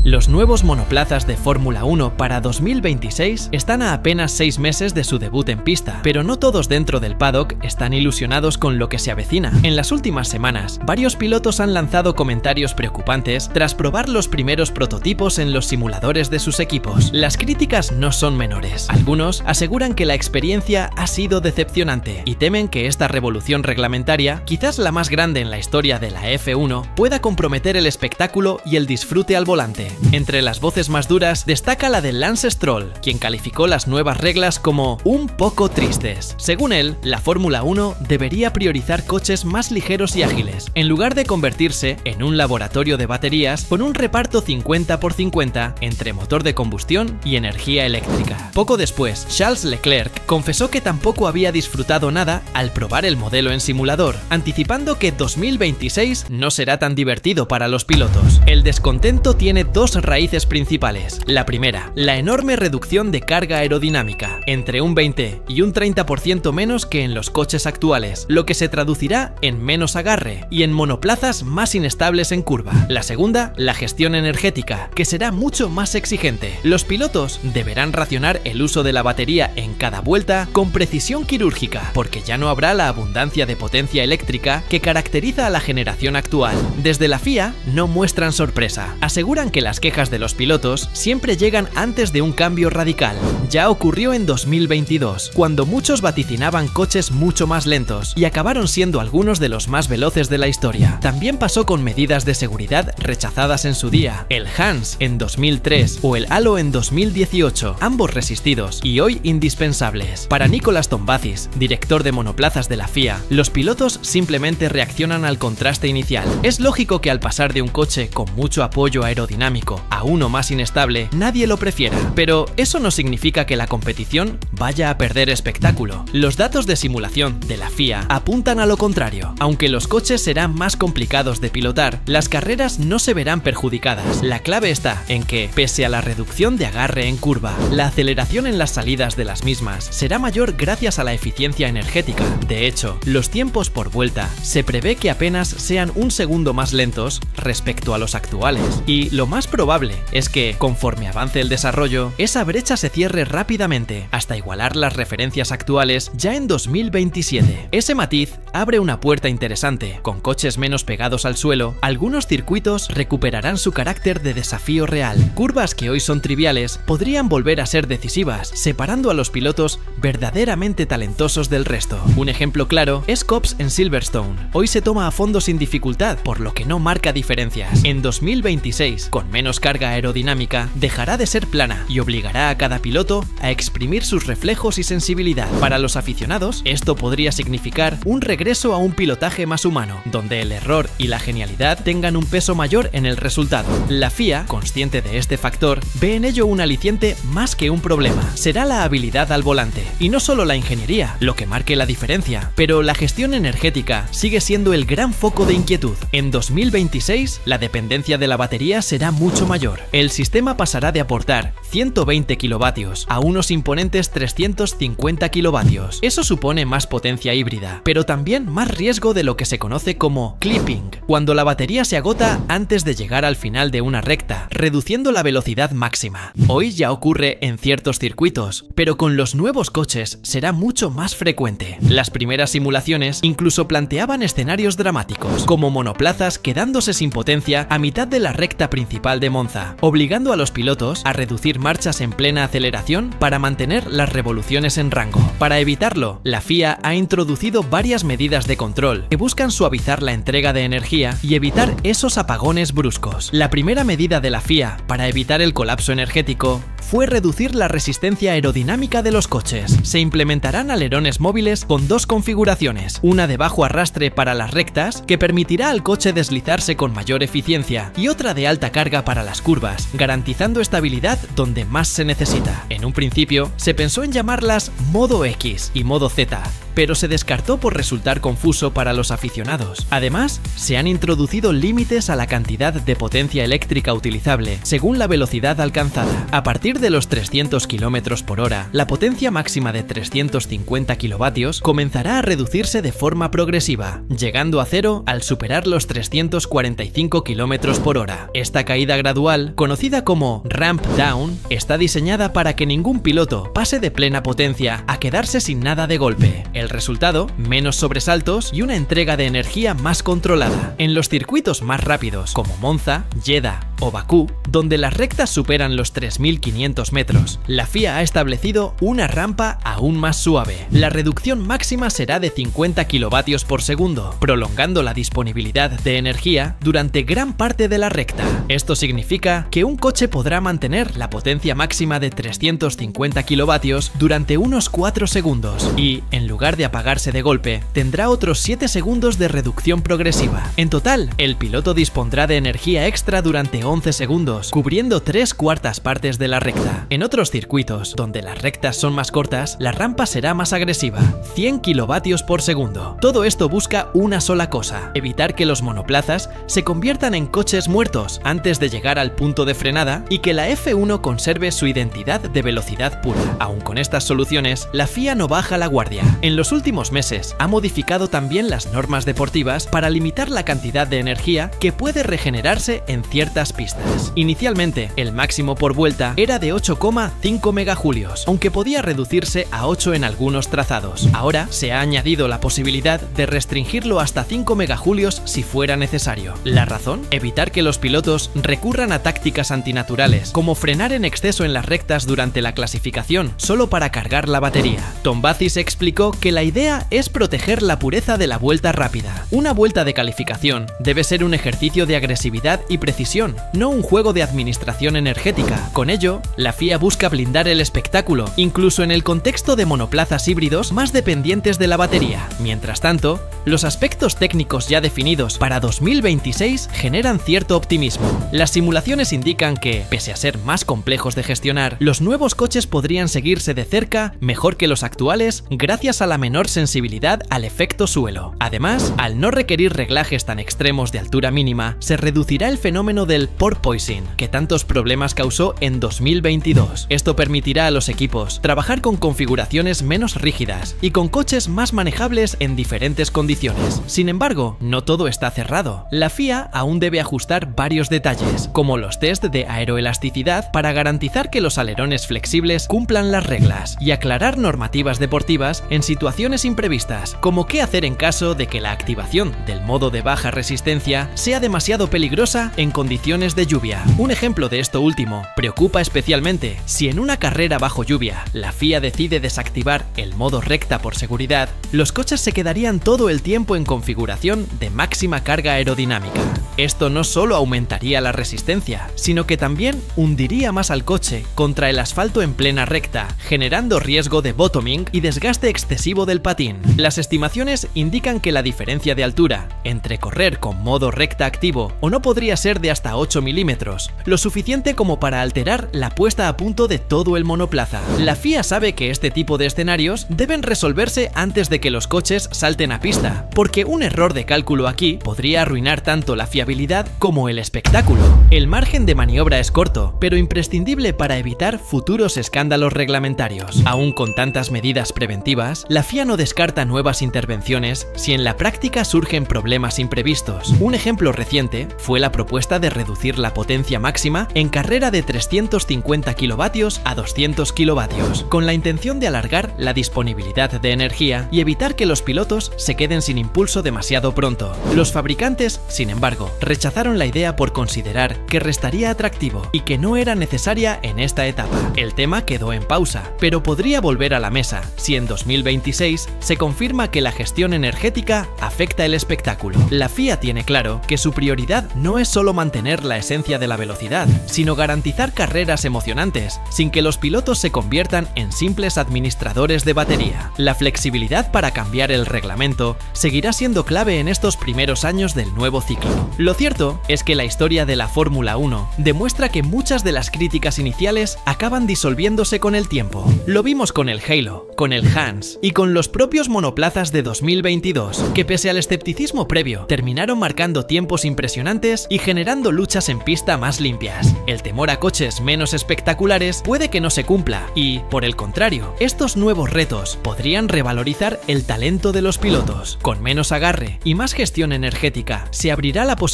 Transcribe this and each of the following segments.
Los nuevos monoplazas de Fórmula 1 para 2026 están a apenas 6 meses de su debut en pista, pero no todos dentro del paddock están ilusionados con lo que se avecina. En las últimas semanas, varios pilotos han lanzado comentarios preocupantes tras probar los primeros prototipos en los simuladores de sus equipos. Las críticas no son menores. Algunos aseguran que la experiencia ha sido decepcionante y temen que esta revolución reglamentaria, quizás la más grande en la historia de la F1, pueda comprometer el espectáculo y el disfrute al volante. Entre las voces más duras destaca la de Lance Stroll, quien calificó las nuevas reglas como un poco tristes. Según él, la Fórmula 1 debería priorizar coches más ligeros y ágiles, en lugar de convertirse en un laboratorio de baterías con un reparto 50-50 entre motor de combustión y energía eléctrica. Poco después, Charles Leclerc confesó que tampoco había disfrutado nada al probar el modelo en simulador, anticipando que 2026 no será tan divertido para los pilotos. El descontento tiene dos raíces principales. La primera, la enorme reducción de carga aerodinámica, entre un 20 y un 30% menos que en los coches actuales, lo que se traducirá en menos agarre y en monoplazas más inestables en curva. La segunda, la gestión energética, que será mucho más exigente. Los pilotos deberán racionar el uso de la batería en cada vuelta con precisión quirúrgica, porque ya no habrá la abundancia de potencia eléctrica que caracteriza a la generación actual. Desde la FIA no muestran sorpresa. Aseguran que las quejas de los pilotos siempre llegan antes de un cambio radical. Ya ocurrió en 2022, cuando muchos vaticinaban coches mucho más lentos y acabaron siendo algunos de los más veloces de la historia. También pasó con medidas de seguridad rechazadas en su día, el HANS en 2003 o el Halo en 2018, ambos resistidos y hoy indispensables. Para Nicolas Tombazis, director de monoplazas de la FIA, los pilotos simplemente reaccionan al contraste inicial. Es lógico que al pasar de un coche con mucho apoyo aerodinámico a uno más inestable, nadie lo prefiera, pero eso no significa que la competición vaya a perder espectáculo. Los datos de simulación de la FIA apuntan a lo contrario. Aunque los coches serán más complicados de pilotar, las carreras no se verán perjudicadas. La clave está en que, pese a la reducción de agarre en curva, la aceleración en las salidas de las mismas será mayor gracias a la eficiencia energética. De hecho, los tiempos por vuelta se prevé que apenas sean un segundo más lentos respecto a los actuales, y lo más probable es que, conforme avance el desarrollo, esa brecha se cierre rápidamente hasta igualar las referencias actuales ya en 2027. Ese matiz abre una puerta interesante. Con coches menos pegados al suelo, algunos circuitos recuperarán su carácter de desafío real. Curvas que hoy son triviales podrían volver a ser decisivas, separando a los pilotos verdaderamente talentosos del resto. Un ejemplo claro es Copse en Silverstone. Hoy se toma a fondo sin dificultad, por lo que no marca diferencias. En 2026, con menos carga aerodinámica, dejará de ser plana y obligará a cada piloto a exprimir sus reflejos y sensibilidad. Para los aficionados, esto podría significar un regreso a un pilotaje más humano, donde el error y la genialidad tengan un peso mayor en el resultado. La FIA, consciente de este factor, ve en ello un aliciente más que un problema. Será la habilidad al volante, y no solo la ingeniería, lo que marque la diferencia, pero la gestión energética sigue siendo el gran foco de inquietud. En 2026, la dependencia de la batería será mucho mayor. El sistema pasará de aportar 120 kilovatios a unos imponentes 350 kilovatios. Eso supone más potencia híbrida, pero también más riesgo de lo que se conoce como clipping, cuando la batería se agota antes de llegar al final de una recta, reduciendo la velocidad máxima. Hoy ya ocurre en ciertos circuitos, pero con los nuevos coches será mucho más frecuente. Las primeras simulaciones incluso planteaban escenarios dramáticos, como monoplazas quedándose sin potencia a mitad de la recta principal de Monza, obligando a los pilotos a reducir marchas en plena aceleración para mantener las revoluciones en rango. Para evitarlo, la FIA ha introducido varias medidas de control que buscan suavizar la entrega de energía y evitar esos apagones bruscos. La primera medida de la FIA para evitar el colapso energético fue reducir la resistencia aerodinámica de los coches. Se implementarán alerones móviles con dos configuraciones, una de bajo arrastre para las rectas, que permitirá al coche deslizarse con mayor eficiencia, y otra de alta carga para las curvas, garantizando estabilidad donde más se necesita. En un principio, se pensó en llamarlas modo X y modo Z, pero se descartó por resultar confuso para los aficionados. Además, se han introducido límites a la cantidad de potencia eléctrica utilizable según la velocidad alcanzada. A partir de los 300 km por hora, la potencia máxima de 350 kilovatios comenzará a reducirse de forma progresiva, llegando a cero al superar los 345 km por hora. Esta caída gradual, conocida como ramp down, está diseñada para que ningún piloto pase de plena potencia a quedarse sin nada de golpe. El resultado, menos sobresaltos y una entrega de energía más controlada. En los circuitos más rápidos, como Monza, Jeddah o Bakú, donde las rectas superan los 3.500 metros, la FIA ha establecido una rampa aún más suave. La reducción máxima será de 50 kilovatios por segundo, prolongando la disponibilidad de energía durante gran parte de la recta. Esto significa que un coche podrá mantener la potencia máxima de 350 kilovatios durante unos 4 segundos y, en lugar de apagarse de golpe, tendrá otros 7 segundos de reducción progresiva. En total, el piloto dispondrá de energía extra durante 11 segundos, cubriendo 3/4 partes de la recta. En otros circuitos, donde las rectas son más cortas, la rampa será más agresiva, 100 kilovatios por segundo. Todo esto busca una sola cosa: evitar que los monoplazas se conviertan en coches muertos antes de llegar al punto de frenada y que la F1 conserve su identidad de velocidad pura. Aun con estas soluciones, la FIA no baja la guardia. En los últimos meses, ha modificado también las normas deportivas para limitar la cantidad de energía que puede regenerarse en ciertas pistas. Inicialmente, el máximo por vuelta era de 8,5 megajulios, aunque podía reducirse a 8 en algunos trazados. Ahora se ha añadido la posibilidad de restringirlo hasta 5 megajulios si fuera necesario. ¿La razón? Evitar que los pilotos recurran a tácticas antinaturales, como frenar en exceso en las rectas durante la clasificación, solo para cargar la batería. Tom Bathys explicó que la idea es proteger la pureza de la vuelta rápida. Una vuelta de calificación debe ser un ejercicio de agresividad y precisión, no un juego de administración energética. Con ello, la FIA busca blindar el espectáculo, incluso en el contexto de monoplazas híbridos más dependientes de la batería. Mientras tanto, los aspectos técnicos ya definidos para 2026 generan cierto optimismo. Las simulaciones indican que, pese a ser más complejos de gestionar, los nuevos coches podrían seguirse de cerca mejor que los actuales gracias a la menor sensibilidad al efecto suelo. Además, al no requerir reglajes tan extremos de altura mínima, se reducirá el fenómeno del porpoising, que tantos problemas causó en 2022. Esto permitirá a los equipos trabajar con configuraciones menos rígidas y con coches más manejables en diferentes condiciones. Sin embargo, no todo está cerrado. La FIA aún debe ajustar varios detalles, como los test de aeroelasticidad para garantizar que los alerones flexibles cumplan las reglas, y aclarar normativas deportivas en situaciones imprevistas, como qué hacer en caso de que la activación del modo de baja resistencia sea demasiado peligrosa en condiciones de lluvia. Un ejemplo de esto último preocupa especialmente si en una carrera bajo lluvia la FIA decide desactivar el modo recta por seguridad. Los coches se quedarían todo el tiempo en configuración de máxima carga aerodinámica. Esto no solo aumentaría la resistencia, sino que también hundiría más al coche contra el asfalto en plena recta, generando riesgo de bottoming y desgaste excesivo del patín. Las estimaciones indican que la diferencia de altura entre correr con modo recta activo o no podría ser de hasta 8 milímetros, lo suficiente como para alterar la puesta a punto de todo el monoplaza. La FIA sabe que este tipo de escenarios deben resolverse antes de que los coches salten a pista, porque un error de cálculo aquí podría arruinar tanto la fiabilidad como el espectáculo. El margen de maniobra es corto, pero imprescindible para evitar futuros escándalos reglamentarios. Aún con tantas medidas preventivas, la FIA no descarta nuevas intervenciones si en la práctica surgen problemas imprevistos. Un ejemplo reciente fue la propuesta de reducir la potencia máxima en carrera de 350 kilovatios a 200 kilovatios, con la intención de alargar la disponibilidad de energía y evitar que los pilotos se queden sin impulso demasiado pronto. Los fabricantes, sin embargo, rechazaron la idea por considerar que restaría atractivo y que no era necesaria en esta etapa. El tema quedó en pausa, pero podría volver a la mesa si en 2026 se confirma que la gestión energética afecta el espectáculo. La FIA tiene claro que su prioridad no es solo mantener la esencia de la velocidad, sino garantizar carreras emocionantes sin que los pilotos se conviertan en simples administradores de batería. La flexibilidad para cambiar el reglamento seguirá siendo clave en estos primeros años del nuevo ciclo. Lo cierto es que la historia de la Fórmula 1 demuestra que muchas de las críticas iniciales acaban disolviéndose con el tiempo. Lo vimos con el Halo, con el Hans y con los propios monoplazas de 2022, que pese al escepticismo previo, terminaron marcando tiempos impresionantes y generando luchas en pista más limpias. El temor a coches menos espectaculares puede que no se cumpla y, por el contrario, estos nuevos retos podrían revalorizar el talento de los pilotos. Con menos agarre y más gestión energética, se abrirá la posibilidad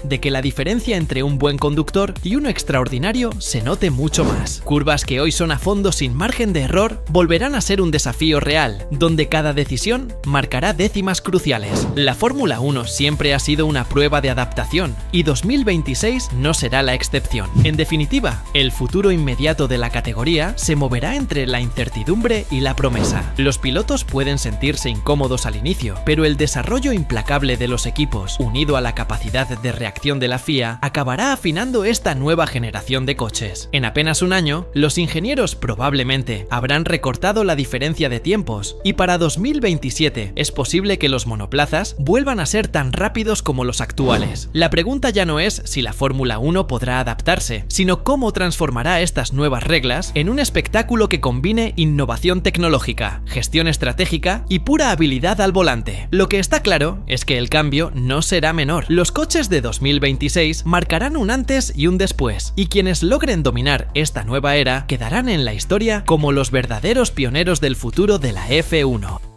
de que la diferencia entre un buen conductor y uno extraordinario se note mucho más. Curvas que hoy son a fondo sin margen de error volverán a ser un desafío real, donde cada decisión marcará décimas cruciales. La Fórmula 1 siempre ha sido una prueba de adaptación y 2026 no será la excepción. En definitiva, el futuro inmediato de la categoría se moverá entre la incertidumbre y la promesa. Los pilotos pueden sentirse incómodos al inicio, pero el desarrollo implacable de los equipos, unido a la capacidad de reacción de la FIA, acabará afinando esta nueva generación de coches. En apenas un año, los ingenieros probablemente habrán recortado la diferencia de tiempos y para 2027 es posible que los monoplazas vuelvan a ser tan rápidos como los actuales. La pregunta ya no es si la Fórmula 1 podrá adaptarse, sino cómo transformará estas nuevas reglas en un espectáculo que combine innovación tecnológica, gestión estratégica y pura habilidad al volante. Lo que está claro es que el cambio no será menor. Los coches de 2026 marcarán un antes y un después, y quienes logren dominar esta nueva era quedarán en la historia como los verdaderos pioneros del futuro de la F1.